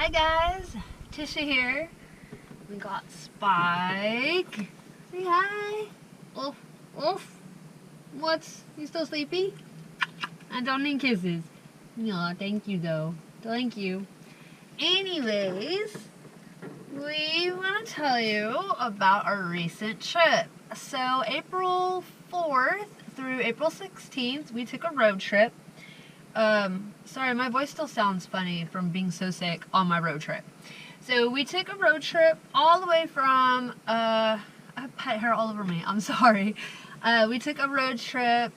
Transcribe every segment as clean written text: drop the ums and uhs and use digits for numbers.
Hi guys, Tisha here. We got Spike. Say hi. Oof, oof. What's, you still sleepy? I don't need kisses. No, thank you though. Thank you. Anyways, we want to tell you about our recent trip. So April 4th through April 16th, we took a road trip. Sorry, my voice still sounds funny from being so sick on my road trip. So we took a road trip all the way from, I have pet hair all over me, I'm sorry. We took a road trip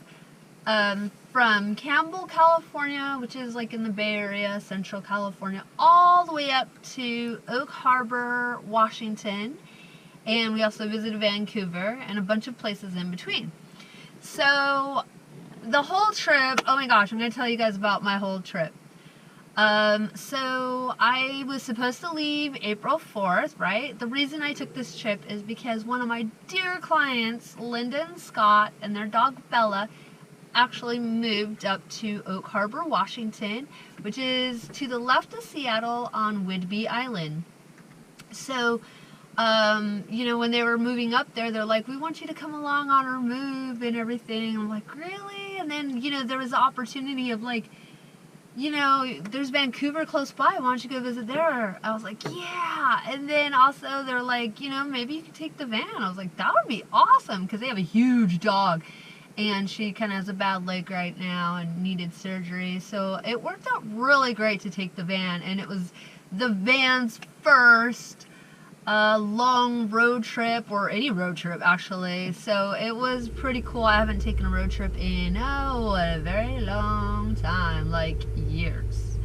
from Campbell, California, which is like in the Bay Area, Central California, all the way up to Oak Harbor, Washington. And we also visited Vancouver and a bunch of places in between. So the whole trip, oh my gosh, I'm going to tell you guys about my whole trip. So I was supposed to leave April 4th, right? The reason I took this trip is because one of my dear clients, Linda and Scott, and their dog Bella, actually moved up to Oak Harbor, Washington, which is to the left of Seattle on Whidbey Island. So, you know, when they were moving up there, they're like, we want you to come along on our move and everything. I'm like, really? And then, you know, there was the opportunity of like, you know, there's Vancouver close by. Why don't you go visit there? I was like, yeah. And then also they're like, you know, maybe you could take the van. I was like, that would be awesome because they have a huge dog. And she kind of has a bad leg right now and needed surgery. So it worked out really great to take the van. And it was the van's first long road trip, or any road trip actually. So it was pretty cool. I haven't taken a road trip in, a very long time, like years.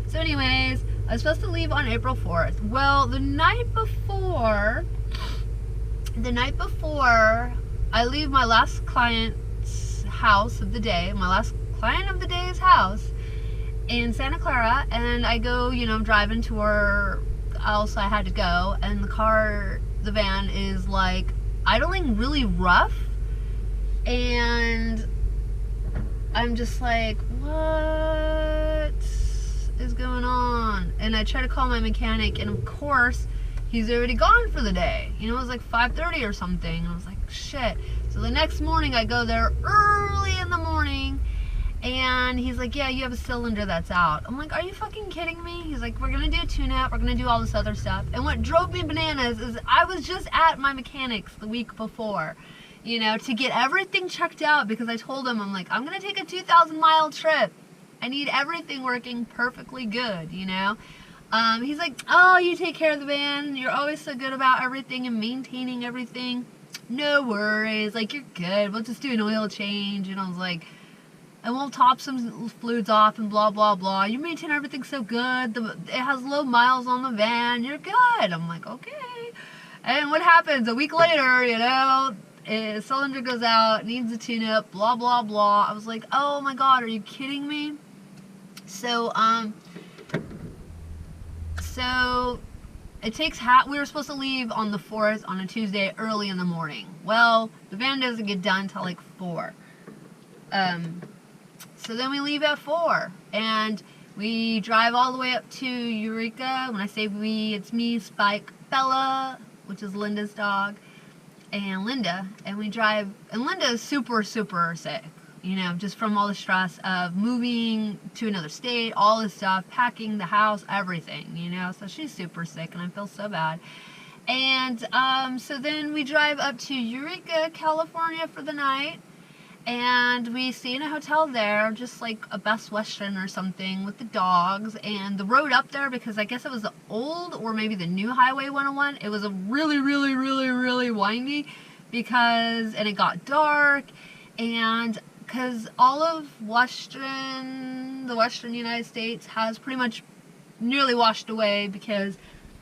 So anyways, I was supposed to leave on April 4th. Well, the night before I leave my last client's house of the day, my last client of the day's house in Santa Clara, and I go, you know, driving to where else I had to go, and the van is like idling really rough, and I'm just like, what is going on? And I try to call my mechanic, and of course he's already gone for the day. You know, it was like 5:30 or something, and I was like, shit. So the next morning I go there early in the morning, and he's like, yeah, you have a cylinder that's out. I'm like, are you fucking kidding me? He's like, we're gonna do a tune-up, we're gonna do all this other stuff. And what drove me bananas is I was just at my mechanic's the week before, you know, to get everything checked out, because I told him, I'm like, I'm gonna take a 2,000-mile trip. I need everything working perfectly good, you know? He's like, oh, you take care of the van, you're always so good about everything and maintaining everything. No worries, like, you're good, we'll just do an oil change. And I was like, and we'll top some fluids off and blah, blah, blah. You maintain everything so good. It has low miles on the van. You're good. I'm like, okay. And what happens? A week later, you know, a cylinder goes out, needs a tune-up, blah, blah, blah. I was like, oh my God, are you kidding me? So it takes we were supposed to leave on the 4th on a Tuesday early in the morning. Well, the van doesn't get done till like 4. So then we leave at 4, and we drive all the way up to Eureka. When I say we, it's me, Spike, Bella, which is Linda's dog, and Linda. And we drive, and Linda is super, super sick, you know, just from all the stress of moving to another state, all this stuff, packing the house, everything, you know. So she's super sick, and I feel so bad. And so then we drive up to Eureka, California for the night. And we stay in a hotel there, just like a Best Western or something, with the dogs. And the road up there, because I guess it was the old or maybe the new Highway 101, it was a really, really, really, really windy, and it got dark. And because all of the Western United States has pretty much nearly washed away, because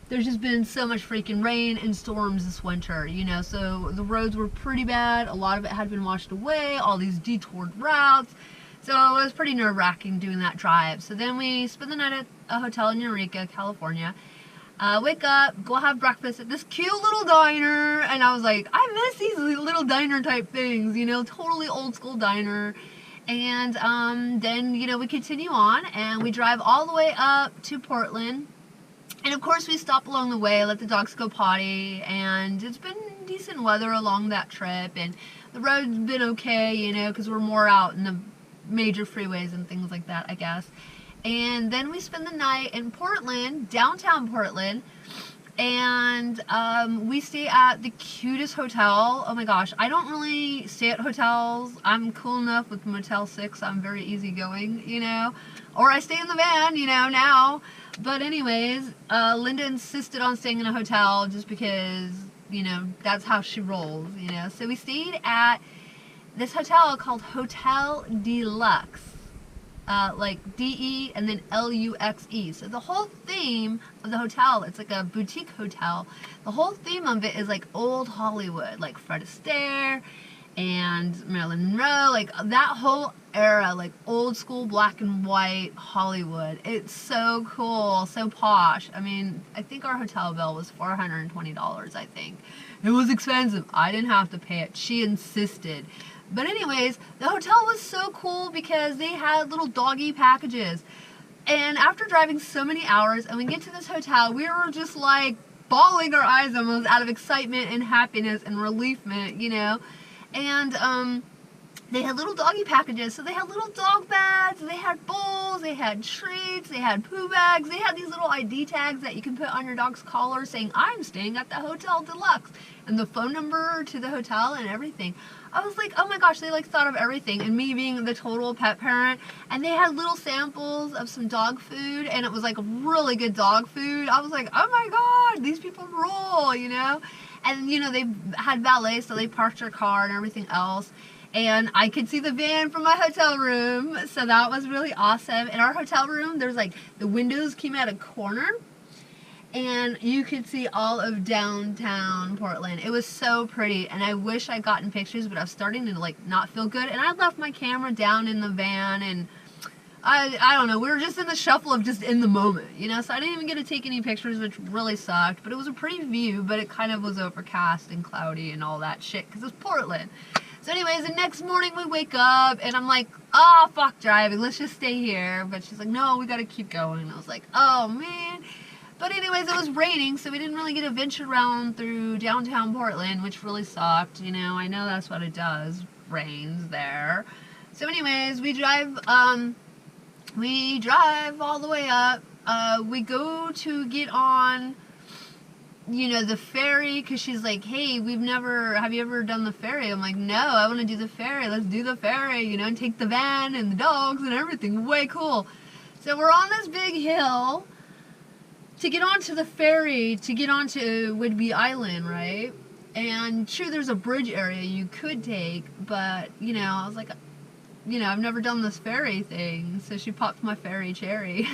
there's just been so much freaking rain and storms this winter, you know, so the roads were pretty bad. A lot of it had been washed away, all these detoured routes. So it was pretty nerve-wracking doing that drive. So then we spent the night at a hotel in Eureka, California. Wake up, go have breakfast at this cute little diner, and I was like, I miss these little diner type things, you know, totally old school diner. And then, you know, we continue on, and we drive all the way up to Portland. And of course we stop along the way, let the dogs go potty, and it's been decent weather along that trip, and the road's been okay, you know, because we're more out in the major freeways and things like that, I guess. And then we spend the night in Portland, downtown Portland, and we stay at the cutest hotel. Oh my gosh, I don't really stay at hotels. I'm cool enough with Motel 6. I'm very easygoing, you know, or I stay in the van, you know, now. But anyways, Linda insisted on staying in a hotel just because, you know, that's how she rolls, you know. So we stayed at this hotel called Hotel Deluxe. Like D-E and then L-U-X-E. So the whole theme of the hotel, it's like a boutique hotel. The whole theme of it is like old Hollywood, like Fred Astaire and Marilyn Monroe, like that whole era, like old school black and white Hollywood. It's so cool, so posh. I mean, I think our hotel bill was $420, I think. It was expensive. I didn't have to pay it. She insisted. But anyways, the hotel was so cool because they had little doggy packages. And after driving so many hours and we get to this hotel, we were just like bawling our eyes almost out of excitement and happiness and reliefment, you know. And they had little doggy packages. So they had little dog beds, they had bowls, they had treats, they had poo bags. They had these little ID tags that you can put on your dog's collar saying, I'm staying at the Hotel Deluxe, and the phone number to the hotel and everything. I was like, oh my gosh, they like thought of everything. And me being the total pet parent, and they had little samples of some dog food, and it was like really good dog food. I was like, oh my god, these people rule, you know. And you know, they had valet, so they parked their car and everything else. And I could see the van from my hotel room, so that was really awesome. In our hotel room, there's like, the windows came at a corner, and you could see all of downtown Portland. It was so pretty, and I wish I'd gotten pictures, but I was starting to like not feel good, and I left my camera down in the van, and I don't know, we were just in the shuffle of just in the moment, you know, so I didn't even get to take any pictures, which really sucked. But it was a pretty view, but it kind of was overcast and cloudy and all that shit, because it's Portland. So anyways, the next morning we wake up, and I'm like, oh, fuck driving, let's just stay here. But she's like, no, we gotta keep going. And I was like, oh, man. But anyways, it was raining, so we didn't really get to venture around through downtown Portland, which really sucked, you know. I know that's what it does, rains there. So anyways, we drive all the way up. We go to get on, you know, the ferry, because she's like, hey, have you ever done the ferry? I'm like, no, I want to do the ferry. Let's do the ferry, you know, and take the van and the dogs and everything. Way cool. So we're on this big hill to get onto the ferry, to get onto Whidbey Island, right? And sure, there's a bridge area you could take, but, you know, I was like, you know, I've never done this ferry thing, so she popped my ferry cherry.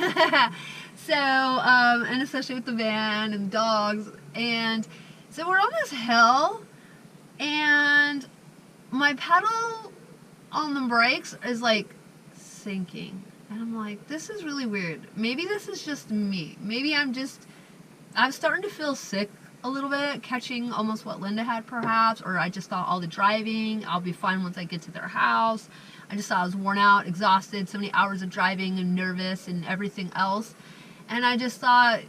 So, and especially with the van and the dogs, and so we're on this hill, and my pedal on the brakes is like sinking, and I'm like, this is really weird. Maybe this is just me. Maybe I'm starting to feel sick a little bit, catching almost what Linda had perhaps, or I just thought all the driving, I'll be fine once I get to their house. I just thought I was worn out, exhausted, so many hours of driving and nervous and everything else. And I just thought,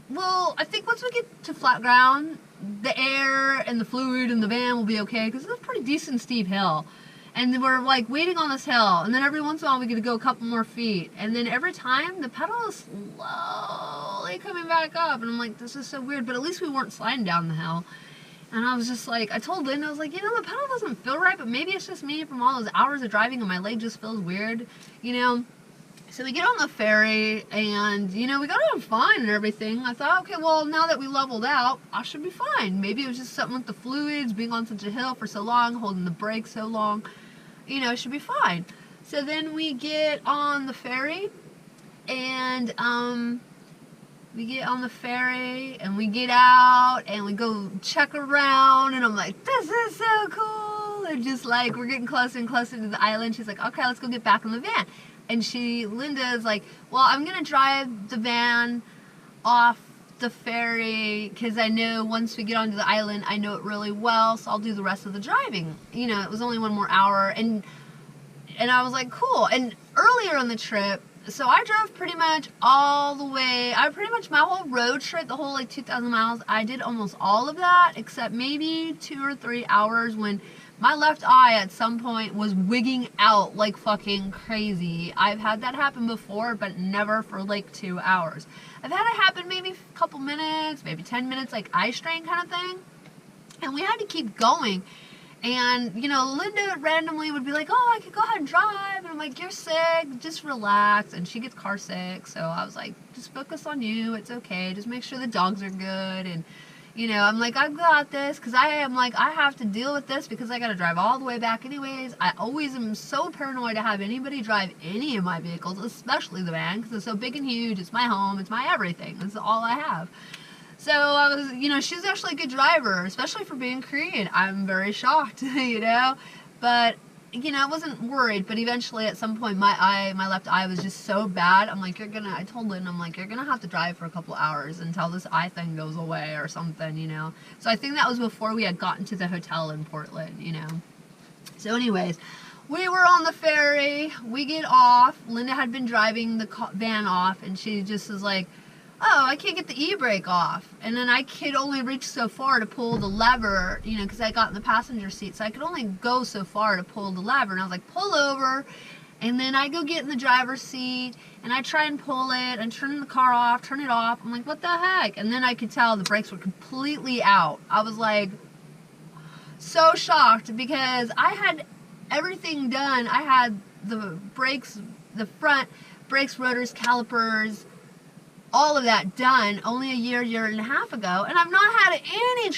well, I think once we get to flat ground, the air and the fluid in the van will be okay, because it's a pretty decent steep hill. And we're like waiting on this hill, and then every once in a while we get to go a couple more feet. And then every time the pedal is slowly coming back up, and I'm like, this is so weird, but at least we weren't sliding down the hill. And I was just like, I told Linda, I was like, you know, the pedal doesn't feel right, but maybe it's just me from all those hours of driving and my leg just feels weird, you know. So we get on the ferry, and, you know, we got on fine and everything. I thought, okay, well, now that we leveled out, I should be fine. Maybe it was just something with the fluids, being on such a hill for so long, holding the brake so long, you know, it should be fine. So then we get on the ferry, and, we get on the ferry, and we get out, and we go check around, and I'm like, this is so cool, and just like, we're getting closer and closer to the island. She's like, okay, let's go get back in the van, and Linda is like, well, I'm gonna drive the van off the ferry, because I know once we get onto the island, I know it really well, so I'll do the rest of the driving. You know, it was only one more hour, and I was like, cool. And earlier on the trip, so I drove pretty much all the way. My whole road trip, the whole like 2,000 miles, I did almost all of that except maybe 2 or 3 hours when my left eye at some point was wigging out like fucking crazy. I've had that happen before, but never for like 2 hours. I've had it happen maybe a couple minutes, maybe 10 minutes, like eye strain kind of thing. And we had to keep going. And, you know, Linda randomly would be like, oh, I could go ahead and drive. And I'm like, you're sick, just relax. And she gets car sick. So I was like, just focus on you. It's okay. Just make sure the dogs are good. And, you know, I'm like, I've got this. Because I am like, I have to deal with this because I got to drive all the way back anyways. I always am so paranoid to have anybody drive any of my vehicles, especially the van. Because it's so big and huge. It's my home. It's my everything. It's all I have. So I was, you know, she's actually a good driver, especially for being Korean. I'm very shocked, you know, but, you know, I wasn't worried, but eventually at some point my left eye was just so bad. I'm like, I told Lynn, I'm like, you're gonna have to drive for a couple hours until this eye thing goes away or something, you know. So I think that was before we had gotten to the hotel in Portland, you know. So anyways, we were on the ferry, we get off, Linda had been driving the van off, and she just was like, oh, I can't get the e-brake off. And then I could only reach so far to pull the lever, you know, because I got in the passenger seat. So I could only go so far to pull the lever. And I was like, pull over. And then I go get in the driver's seat, and I try and pull it, and turn the car off, turn it off. I'm like, what the heck? And then I could tell the brakes were completely out. I was like, so shocked, because I had everything done. I had the brakes, the front brakes, rotors, calipers, all of that done only a year and a half ago, and I've not had any